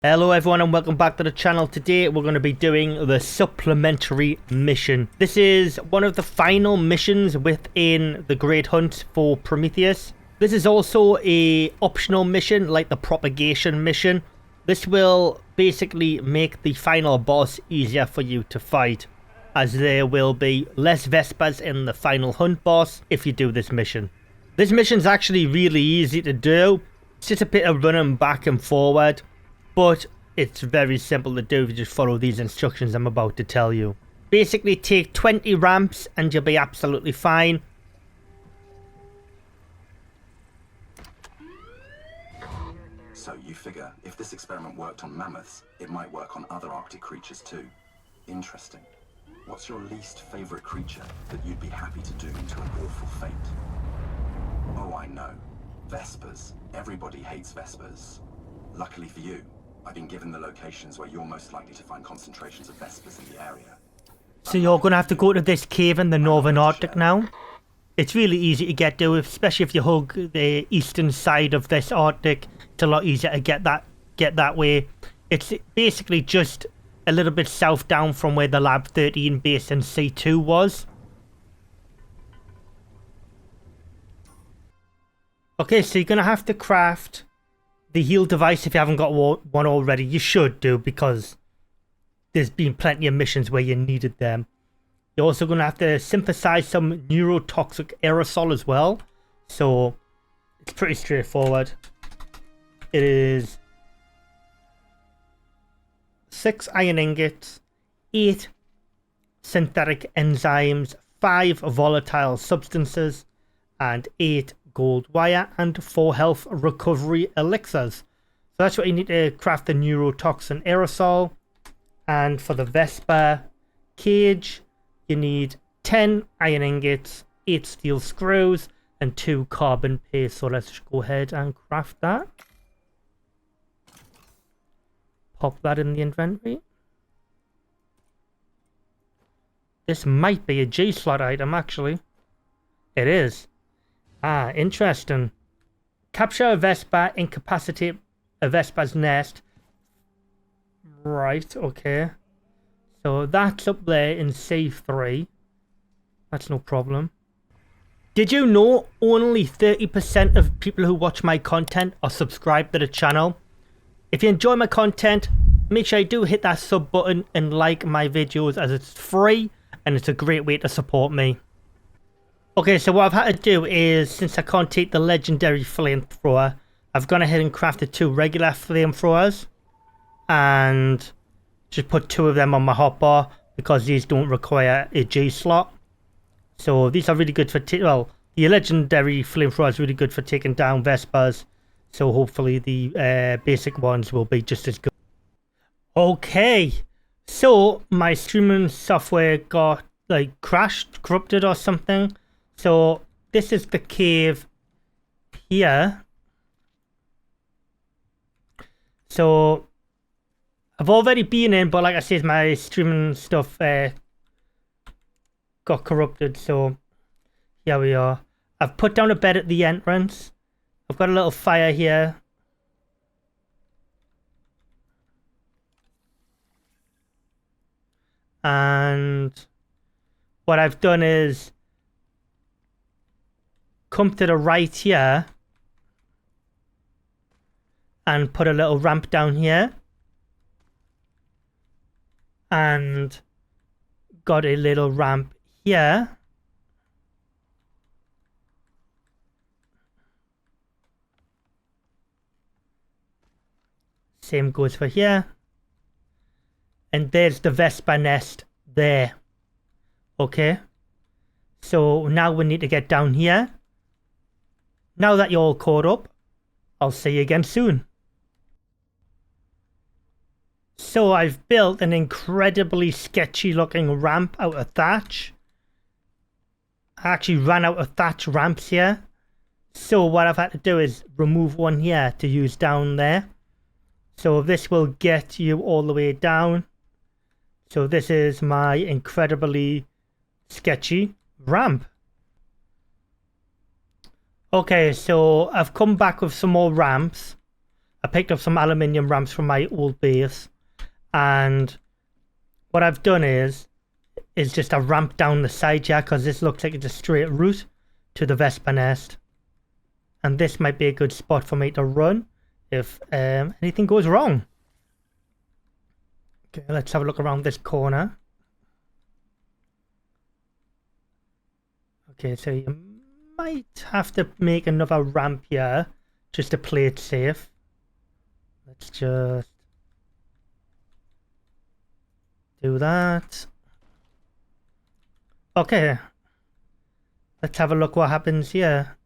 Hello everyone and welcome back to the channel. Today we're going to be doing the Supplementary Mission. This is one of the final missions within the Great Hunt for Prometheus. This is also a optional mission like the Propagation mission. This will basically make the final boss easier for you to fight, as there will be less Vespers in the final hunt boss if you do this mission. This mission is actually really easy to do. It's just a bit of running back and forward. But it's very simple to do if you just follow these instructions I'm about to tell you. Basically take 20 ramps and you'll be absolutely fine. So you figure if this experiment worked on mammoths, it might work on other Arctic creatures too. Interesting. What's your least favorite creature that you'd be happy to doom to an awful fate? Oh, I know. Vespers. Everybody hates Vespers. Luckily for you, I've been given the locations where you're most likely to find concentrations of Vespers in the area. So you're going to have to go to this cave in the Northern Arctic now. It's really easy to get to, especially if you hug the eastern side of this Arctic. It's a lot easier to get that way. It's basically just a little bit south down from where the Lab 13 base in C2 was. Okay, so you're going to have to craft the heal device if you haven't got one already. You should do, because there's been plenty of missions where you needed them. You're also going to have to synthesize some neurotoxic aerosol as well. So it's pretty straightforward. It is 6 iron ingots, 8 synthetic enzymes, 5 volatile substances, and 8 gold wire, and 4 health recovery elixirs. So that's what you need to craft the neurotoxin aerosol. And for the Vesper cage, you need 10 iron ingots, 8 steel screws, and 2 carbon paste. So let's just go ahead and craft that. Pop that in the inventory. This might be a G slot item, actually. It is. Ah, interesting. Capture a Vesper, incapacitate a Vesper's nest. Right, okay. So that's up there in C3. That's no problem. Did you know only 30% of people who watch my content are subscribed to the channel? If you enjoy my content, make sure you do hit that sub button and like my videos, as it's free and it's a great way to support me. Okay, so what I've had to do is, since I can't take the legendary flamethrower, I've gone ahead and crafted 2 regular flamethrowers and just put 2 of them on my hotbar because these don't require a G slot. So these are really good for the legendary flamethrower is really good for taking down Vespers. So hopefully the basic ones will be just as good. Okay, so my streaming software got crashed, corrupted or something. So this is the cave here. So I've already been in, but like I said, my streaming stuff got corrupted. So here we are. I've put down a bed at the entrance. I've got a little fire here. And what I've done is come to the right here and put a little ramp down here and got a little ramp here. Same goes for here. And there's the Vesper nest there. Okay, so now we need to get down here. Now that you're all caught up, I'll see you again soon. So I've built an incredibly sketchy looking ramp out of thatch. I actually ran out of thatch ramps here. So what I've had to do is remove one here to use down there. So this will get you all the way down. So this is my incredibly sketchy ramp. Okay, so I've come back with some more ramps. I picked up some aluminium ramps from my old base, and what I've done is just a ramp down the side here, because this looks like it's a straight route to the vesper nest, and this might be a good spot for me to run if anything goes wrong. Okay, let's have a look around this corner. Okay, so you might have to make another ramp here just to play it safe. Let's just do that. Okay, let's have a look what happens here.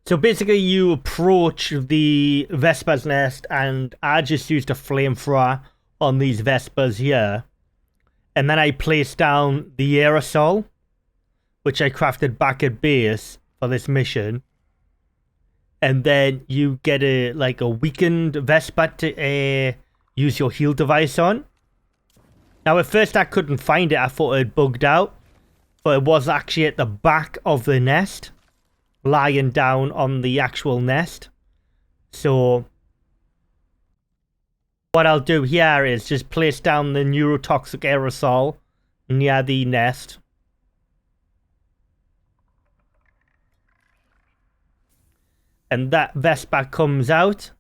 So basically you approach the vesper's nest, and I just used a flamethrower on these vespers here, and then I placed down the aerosol, which I crafted back at base for this mission, and then you get a weakened vesper to use your heal device on. Now at first I couldn't find it, I thought it bugged out, but it was actually at the back of the nest, lying down on the actual nest. So what I'll do here is just place down the neurotoxic aerosol near the nest. And that vesper comes out.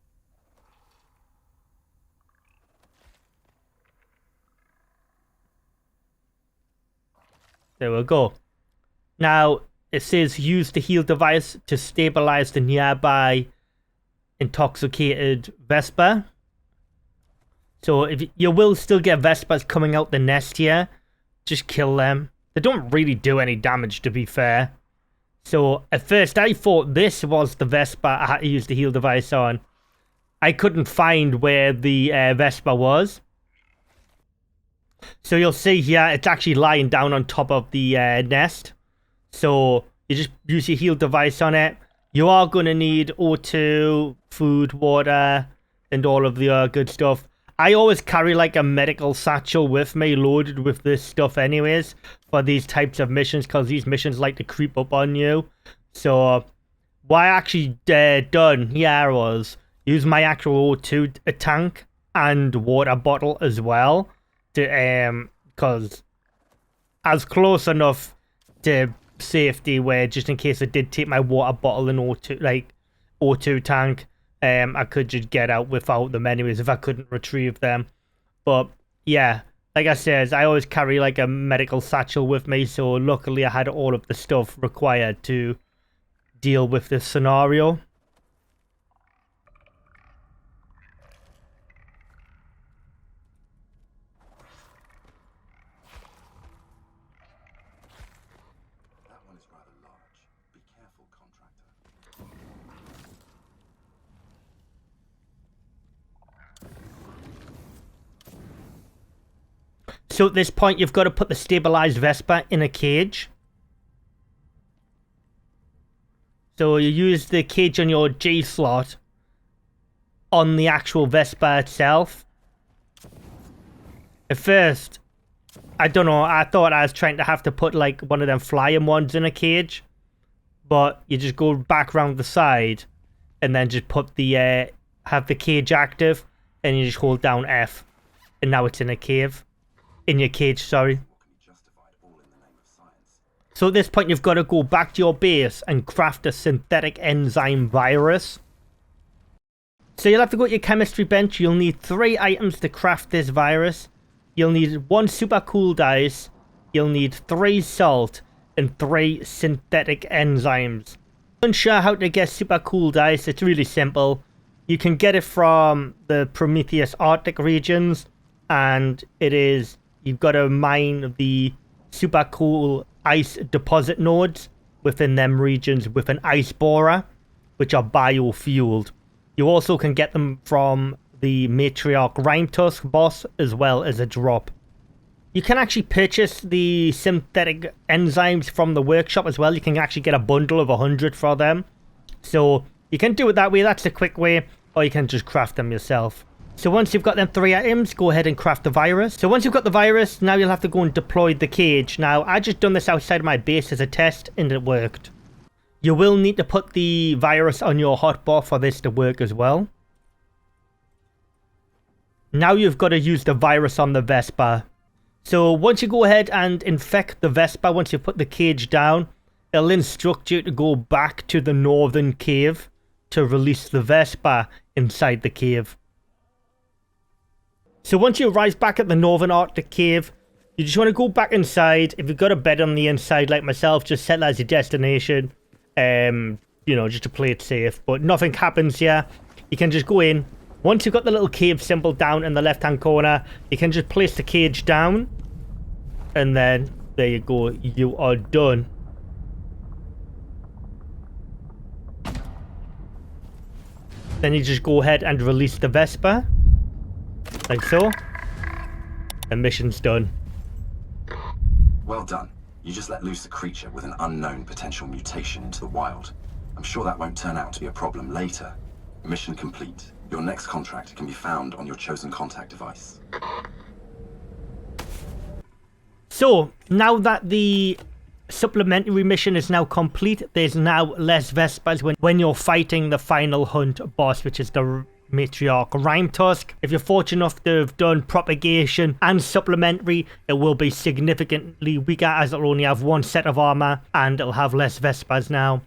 There we go. Now it says use the heal device to stabilize the nearby intoxicated vesper. So if you will still get vespers coming out the nest here, just kill them. They don't really do any damage, to be fair. So at first I thought this was the vesper I had to use the heal device on. I couldn't find where the vesper was. So you'll see here it's actually lying down on top of the nest. So you just use your heal device on it. You are going to need O2, food, water, and all of the good stuff. I always carry like a medical satchel with me, loaded with this stuff anyways, for these types of missions, because these missions like to creep up on you. So what I actually done here was use my actual O2 tank and water bottle as well, to because as close enough to safety where just in case I did take my water bottle and O2 tank, I could just get out without them anyways if I couldn't retrieve them. But yeah, like I said, I always carry like a medical satchel with me, so luckily I had all of the stuff required to deal with this scenario. That one is rather large. Be careful, contractor. So at this point, you've got to put the stabilized vesper in a cage. So you use the cage on your G slot on the actual vesper itself. At first, I don't know, I thought I was trying to have to put like one of them flying ones in a cage. But you just go back around the side and then just put the, have the cage active, and you just hold down F. And now it's in a cave. In your cage, sorry. So at this point, you've got to go back to your base and craft a synthetic enzyme virus. So you'll have to go to your chemistry bench. You'll need 3 items to craft this virus. You'll need 1 super cool dice. You'll need 3 salt and 3 synthetic enzymes. Unsure how to get super cool dice? It's really simple. You can get it from the Prometheus Arctic regions, and it is, you've got to mine the super cool ice deposit nodes within them regions with an ice borer, which are biofueled. You also can get them from the Matriarch Rhinetusk boss as well as a drop. You can actually purchase the synthetic enzymes from the workshop as well. You can actually get a bundle of 100 for them. So you can do it that way, that's the quick way, or you can just craft them yourself. So once you've got them 3 items, go ahead and craft the virus. So once you've got the virus, now you'll have to go and deploy the cage. Now, I just done this outside of my base as a test, and it worked. You will need to put the virus on your hotbar for this to work as well. Now you've got to use the virus on the vesper. So once you go ahead and infect the vesper, once you put the cage down, it'll instruct you to go back to the northern cave to release the vesper inside the cave. So once you arrive back at the northern Arctic cave, you just want to go back inside. If you've got a bed on the inside like myself, just set that as your destination. You know, just to play it safe. But nothing happens here. You can just go in. Once you've got the little cave symbol down in the left-hand corner, you can just place the cage down. And then, there you go. You are done. Then you just go ahead and release the vesper. Like so. The mission's done. Well done. You just let loose a creature with an unknown potential mutation into the wild. I'm sure that won't turn out to be a problem later. Mission complete. Your next contract can be found on your chosen contact device. So, now that the supplementary mission is now complete, there's now less Vespers when you're fighting the final hunt boss, which is the Matriarch Rime Tusk. If you're fortunate enough to have done propagation and supplementary, it will be significantly weaker as it'll only have one set of armor and it'll have less Vespers now.